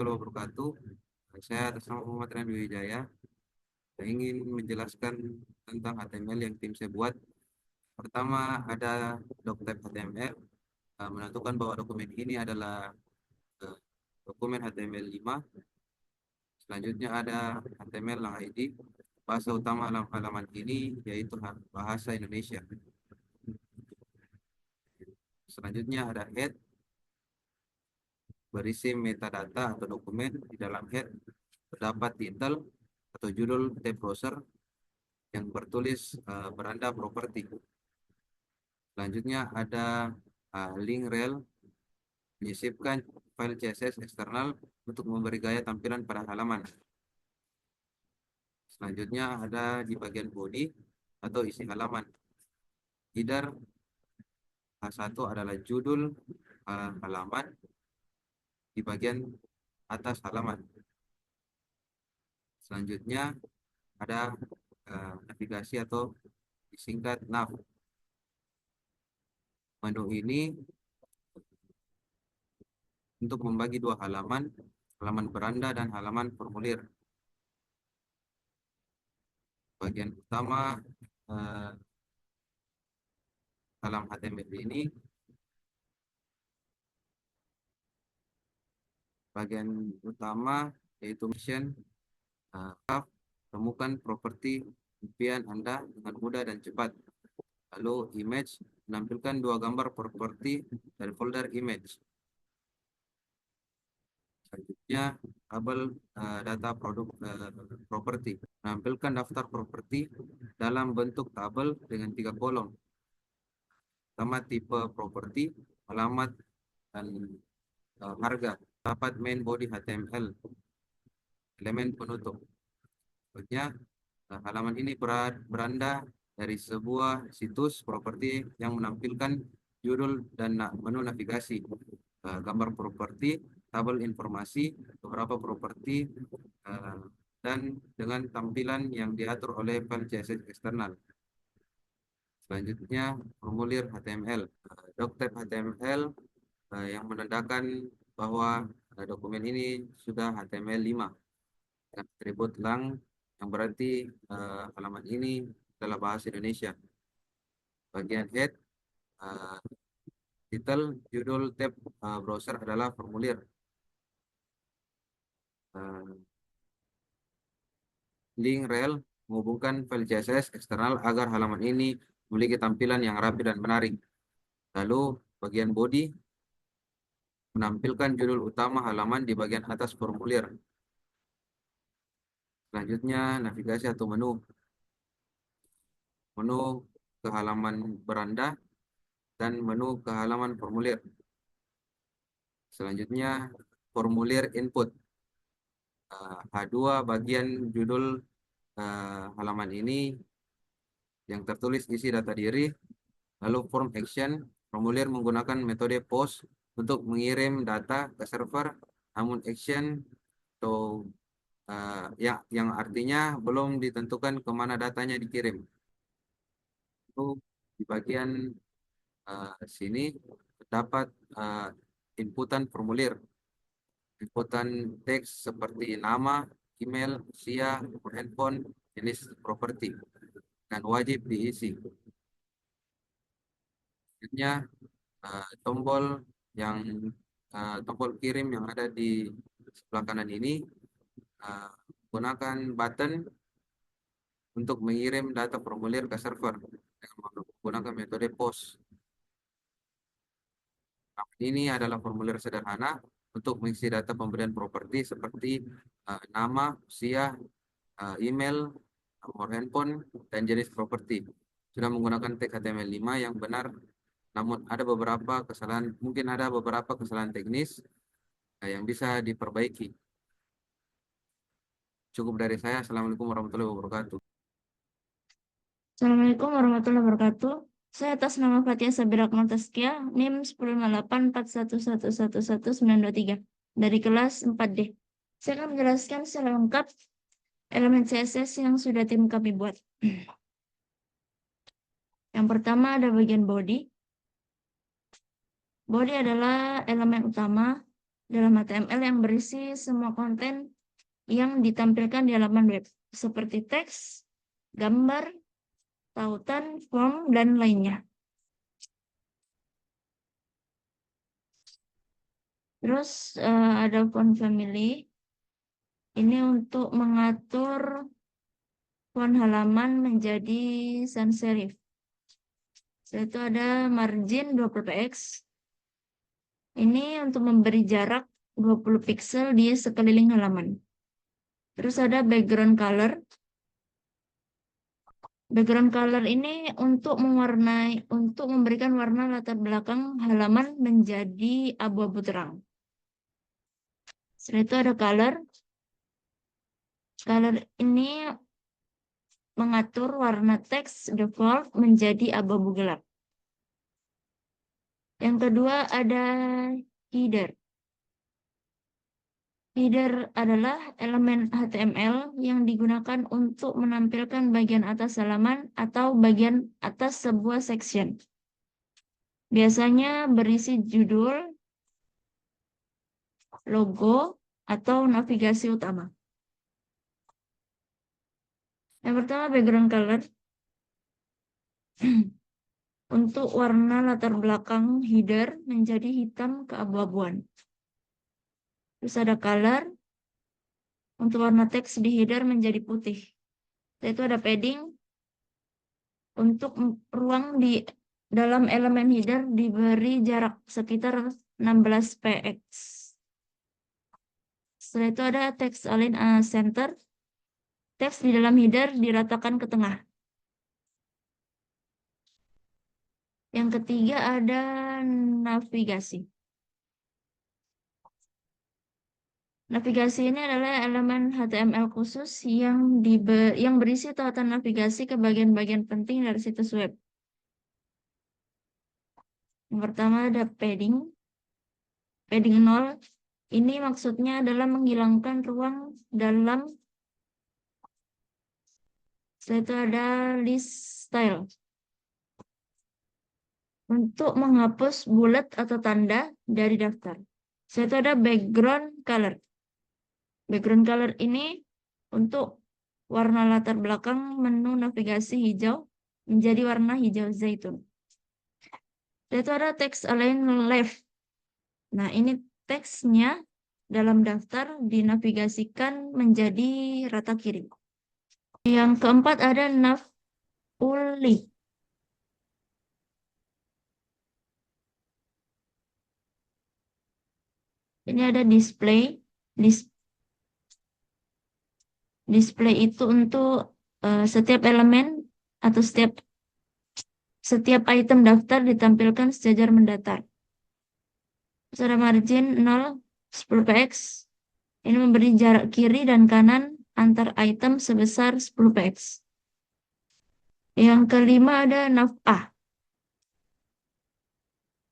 warahmatullahi wabarakatuh. Saya atas nama Muhammad Randy Wijaya. Saya ingin menjelaskan tentang HTML yang tim saya buat. Pertama ada doctype HTML, menentukan bahwa dokumen ini adalah eh, dokumen HTML5. Selanjutnya ada HTML lang ID. Bahasa utama halaman ini yaitu bahasa Indonesia. Selanjutnya ada head, berisi metadata atau dokumen. Di dalam head terdapat title atau judul tab browser yang bertulis beranda properti. Selanjutnya ada link rel, menyisipkan file CSS eksternal untuk memberi gaya tampilan pada halaman. Selanjutnya ada di bagian body atau isi halaman. Header H1 adalah judul halaman di bagian atas halaman. Selanjutnya ada navigasi atau disingkat nav. Menu ini untuk membagi dua halaman, halaman beranda dan halaman formulir. Bagian utama dalam HTML ini, bagian utama yaitu mission, temukan properti impian Anda dengan mudah dan cepat. Lalu image, menampilkan dua gambar properti dari folder image. Selanjutnya tabel data produk properti, menampilkan daftar properti dalam bentuk tabel dengan 3 kolom. Pertama tipe properti, alamat, dan harga. Dapat main body HTML, elemen penutup. Selanjutnya halaman ini beranda dari sebuah situs properti yang menampilkan judul dan menu navigasi, gambar properti, tabel informasi, beberapa properti, dan dengan tampilan yang diatur oleh file CSS eksternal. Selanjutnya formulir HTML, doctype HTML yang menandakan bahwa dokumen ini sudah HTML5 dengan atribut lang yang berarti halaman ini adalah bahasa Indonesia. Bagian head, title, judul tab browser adalah formulir. Link rel menghubungkan file CSS eksternal agar halaman ini memiliki tampilan yang rapi dan menarik. Lalu bagian body menampilkan judul utama halaman di bagian atas formulir. Selanjutnya navigasi atau menu ke halaman beranda dan menu ke halaman formulir. Selanjutnya formulir input, H2 bagian judul halaman ini yang tertulis isi data diri. Lalu form action, formulir menggunakan metode post untuk mengirim data ke server, namun action atau yang artinya belum ditentukan kemana datanya dikirim. Itu di bagian sini terdapat inputan formulir, inputan teks seperti nama, email, usia, nomor handphone, jenis properti, dan wajib diisi. Selanjutnya tombol tombol kirim yang ada di sebelah kanan ini gunakan button untuk mengirim data formulir ke server dengan menggunakan metode post. Ini adalah formulir sederhana untuk mengisi data pemberian properti seperti nama, usia, email, nomor handphone, dan jenis properti. Sudah menggunakan tag HTML5 yang benar, namun mungkin ada beberapa kesalahan teknis yang bisa diperbaiki. Cukup dari saya. Assalamualaikum warahmatullahi wabarakatuh. Assalamualaikum warahmatullahi wabarakatuh. Saya atas nama Fatia Sabira Montaskia, NIM 105841111923 dari kelas 4D. Saya akan menjelaskan secara lengkap elemen CSS yang sudah tim kami buat. Yang pertama ada bagian body. Body adalah elemen utama dalam HTML yang berisi semua konten yang ditampilkan di halaman web, seperti teks, gambar, tautan, form, dan lainnya. Terus ada font family. Ini untuk mengatur font halaman menjadi sans serif. Setelah itu ada margin 20px. Ini untuk memberi jarak 20 pixel di sekeliling halaman. Terus ada background color. Background color ini untuk memberikan warna latar belakang halaman menjadi abu-abu terang. Setelah itu ada color. Color ini mengatur warna teks default menjadi abu-abu gelap. Yang kedua ada header. Header adalah elemen HTML yang digunakan untuk menampilkan bagian atas halaman atau bagian atas sebuah section. Biasanya berisi judul, logo, atau navigasi utama. Yang pertama background color. Untuk warna latar belakang header menjadi hitam keabu-abuan. Terus ada color. Untuk warna teks di header menjadi putih. Yaitu ada padding. Untuk ruang di dalam elemen header diberi jarak sekitar 16px. Setelah itu ada text align center. Teks di dalam header diratakan ke tengah. Yang ketiga ada navigasi. Navigasi ini adalah elemen HTML khusus yang berisi tautan navigasi ke bagian-bagian penting dari situs web. Yang pertama ada padding. Padding 0. Ini maksudnya adalah menghilangkan ruang dalam. Setelah itu ada list style. Untuk menghapus bulat atau tanda dari daftar. Setelah itu ada background color. Background color ini untuk warna latar belakang menu navigasi hijau menjadi warna hijau zaitun. Setelah itu ada text align left. Nah, ini teksnya dalam daftar dinavigasikan menjadi rata kiri. Yang keempat ada nav uli. Ini ada display. Display itu untuk setiap elemen atau setiap item daftar ditampilkan sejajar mendatar. Terus ada margin 0, 10px. Ini memberi jarak kiri dan kanan antar item sebesar 10px. Yang kelima ada nav A.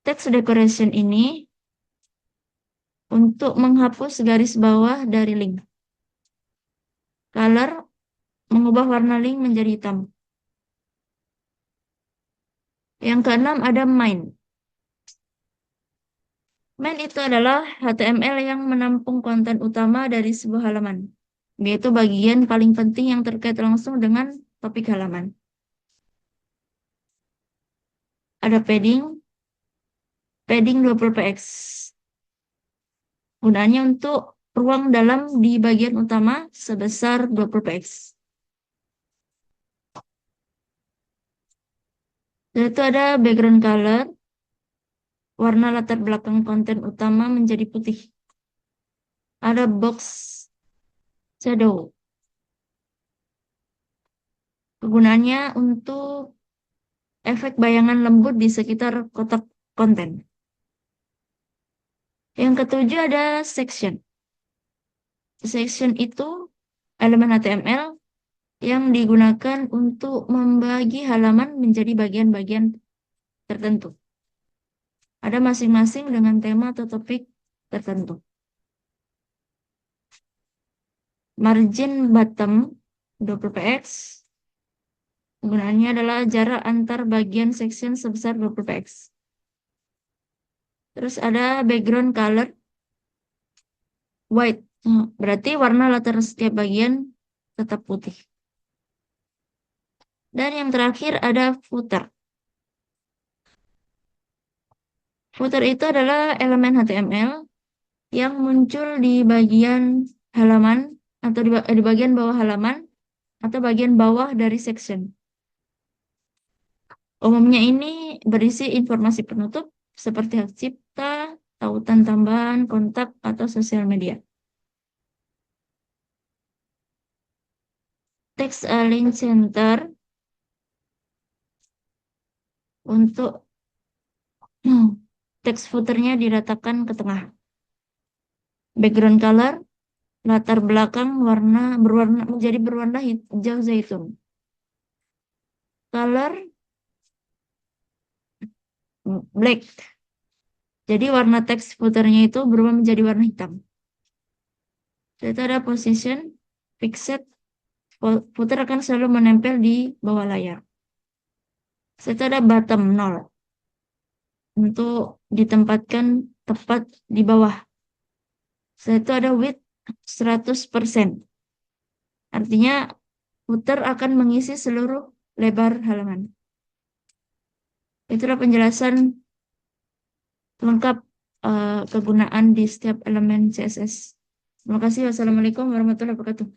Text decoration ini untuk menghapus garis bawah dari link. Color mengubah warna link menjadi hitam. Yang keenam ada main. Main itu adalah HTML yang menampung konten utama dari sebuah halaman, yaitu bagian paling penting yang terkait langsung dengan topik halaman. Ada padding 20px. Gunanya untuk ruang dalam di bagian utama sebesar 20px. Dan itu ada background color. Warna latar belakang konten utama menjadi putih. Ada box shadow. Kegunaannya untuk efek bayangan lembut di sekitar kotak konten. Yang ketujuh ada section. Section itu elemen HTML yang digunakan untuk membagi halaman menjadi bagian-bagian tertentu. Ada masing-masing dengan tema atau topik tertentu. Margin bottom 20px. Gunanya adalah jarak antar bagian section sebesar 20px. Terus ada background color. white. Berarti warna latar setiap bagian tetap putih. Dan yang terakhir ada footer. Footer itu adalah elemen HTML yang muncul di bagian halaman atau di bagian bawah halaman atau bagian bawah dari section. Umumnya ini berisi informasi penutup seperti hak cipta, tautan tambahan, kontak, atau sosial media. Text Align Center untuk teks footernya diratakan ke tengah. Background color, latar belakang menjadi berwarna hijau zaitun. Color black. Jadi warna teks footernya itu berubah menjadi warna hitam. Itu ada position, fixed, footer akan selalu menempel di bawah layar. Itu ada bottom 0 untuk ditempatkan tepat di bawah. Itu ada width 100%. Artinya footer akan mengisi seluruh lebar halaman. Itulah penjelasan lengkap kegunaan di setiap elemen CSS. Terima kasih. Wassalamualaikum warahmatullahi wabarakatuh.